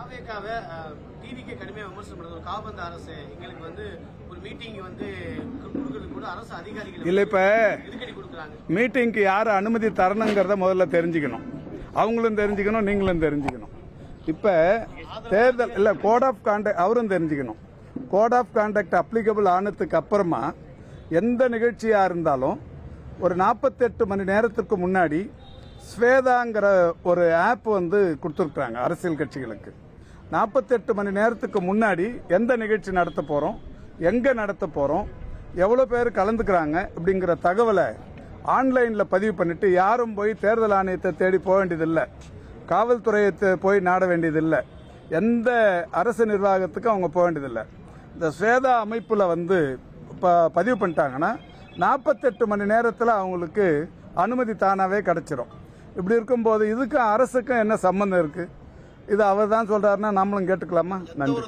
தாவேக்காவை டிவிக்கு கடுமையாக விமர்சனம் பண்ணுறது ஒரு காபந்து அரசு எங்களுக்கு வந்து ஒரு மீட்டிங் வந்து கொடுக்கறதுக்கு கூட அரசு அதிகாரிகள் இல்ல இப்ப எதுக்கடி கொடுக்குறாங்க. மீட்டிங்க்கு யாரு அனுமதி தரணுங்கிறத முதல்ல தெரிஞ்சுக்கணும். அவங்களும் தெரிஞ்சுக்கணும், நீங்களும் தெரிஞ்சுக்கணும். இப்ப தேர்தல் இல்ல கோட் ஆஃப் கான்டக்ட் அவரும் தெரிஞ்சுக்கணும். கோட் ஆஃப் கான்டக்ட் அப்ளிகபிள் ஆனதுக்கு அப்புறமா எந்த நிகழ்ச்சியா இருந்தாலும் ஒரு 48 மணி நேரத்துக்கு முன்னாடி ஸ்வேதாங்கிற ஒரு ஆப் வந்து கொடுத்துருக்காங்க அரசியல் கட்சிகளுக்கு. 48 மணி நேரத்துக்கு முன்னாடி எந்த நிகழ்ச்சி நடத்த போறோம், எங்க நடத்த போறோம், எவ்வளவு பேர் கலந்துக்கிறாங்க அப்படிங்கிற தகவலை ஆன்லைன்ல பதிவு பண்ணிட்டு யாரும் போய் தேர்தல் ஆணையத்தை தேடி போக வேண்டியதில்லை, காவல்துறையை போய் நாட வேண்டியதில்லை, எந்த அரசு நிர்வாகத்துக்கும் அவங்க போக வேண்டியதில்லை. இந்த ஸ்வேதா அமைப்புல வந்து பதிவு பண்ணிட்டாங்கன்னா 48 மணி நேரத்தில் அவங்களுக்கு அனுமதி தானாவே கிடைச்சிரும். இப்படி இருக்கும்போது இதுக்கும் அரசுக்கும் என்ன சம்பந்தம் இருக்கு? இது அவர் தான் சொல்றாருன்னா நம்மளும் கேட்டுக்கலாமா? நன்றி.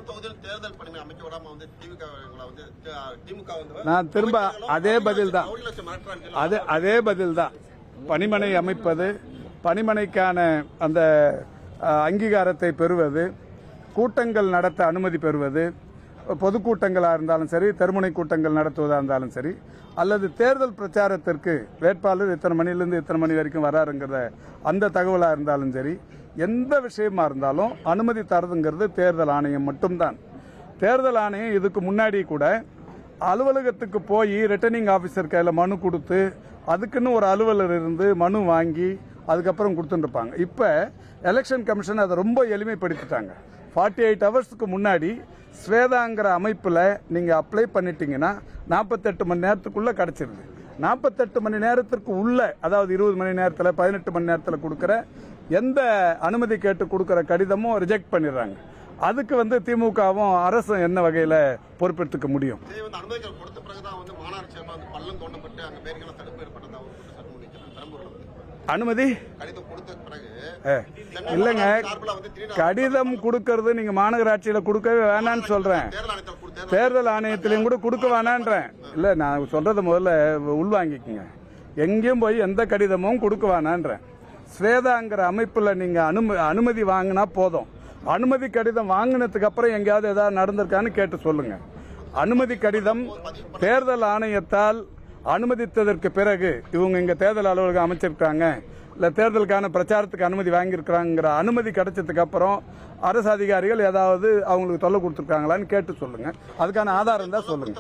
நான் திரும்ப அதே பதில் தான், அதே பதில் தான். பணிமனை அமைப்பது, பணிமனைக்கான அந்த அங்கீகாரத்தை பெறுவது, கூட்டங்கள் நடத்த அனுமதி பெறுவது, பொதுக்கூட்டங்களாக இருந்தாலும் சரி, தெருமுனை கூட்டங்கள் நடத்துவதாக இருந்தாலும் சரி, அல்லது தேர்தல் பிரச்சாரத்திற்கு வேட்பாளர் இத்தனை மணிலிருந்து இத்தனை மணி வரைக்கும் வராருங்கிற அந்த தகவலாக இருந்தாலும் சரி, எந்த விஷயமா இருந்தாலும் அனுமதி தரதுங்கிறது தேர்தல் ஆணையம் மட்டும்தான். தேர்தல் ஆணையம் இதுக்கு முன்னாடி கூட அலுவலகத்துக்கு போய் ரிட்டர்னிங் ஆபீசர் கையில் மனு கொடுத்து அதுக்குன்னு ஒரு அலுவலர் இருந்து மனு வாங்கி அதுக்கப்புறம் கொடுத்துருப்பாங்க. இப்போ எலெக்ஷன் கமிஷன் அதை ரொம்ப எளிமைப்படுத்திட்டாங்க. 48 ஹவர்ஸ்க்கு முன்னாடி ஸ்வேதாங்கிற அமைப்புல நீங்க அப்ளை பண்ணிட்டீங்கன்னா 48 மணி நேரத்துக்குள்ள கிடைச்சிருது. 48 மணி நேரத்திற்கு உள்ள, அதாவது 20 மணி நேரத்தில் 18 மணி நேரத்தில் கொடுக்கிற எந்த அனுமதி கேட்டு கொடுக்கிற கடிதமும் ரிஜெக்ட் பண்ணிடுறாங்க. அதுக்கு வந்து திமுகவும் அரசும் என்ன வகையில பொறுப்பெடுத்துக்க முடியும்? அனுமதி இல்லங்க, கடிதம் கொடுக்கறது நீங்க மாநகராட்சியில கொடுக்கவே வேணான்னு சொல்றேன், தேர்தல் ஆணையத்திலையும் கூட கொடுக்க வேணான்றேன். இல்ல, நான் சொல்றதை முதல்ல உள்வாங்கிக்கங்க. எங்கேயும் போய் எந்த கடிதமும் கொடுக்க வேணான்றேன். ஸ்வேதாங்கிற அமைப்புல நீங்க அனுமதி வாங்கினா போதும். அனுமதி கடிதம் வாங்கினதுக்கு அப்புறம் எங்கேயாவது ஏதாவது நடந்திருக்கான்னு கேட்டு சொல்லுங்க. அனுமதி கடிதம் தேர்தல் ஆணையத்தால் அனுமதித்ததற்கு பிறகு இவங்க இங்க தேர்தல் அலுவலகம் அமைச்சிருக்காங்க, இல்ல தேர்தலுக்கான பிரச்சாரத்துக்கு அனுமதி வாங்கியிருக்கிறாங்கிற அனுமதி கிடைச்சதுக்கு அப்புறம் அரசு அதிகாரிகள் ஏதாவது அவங்களுக்கு தொல்லை கொடுத்துருக்காங்களான்னு கேட்டு சொல்லுங்க. அதுக்கான ஆதாரம் தான் சொல்லுங்க.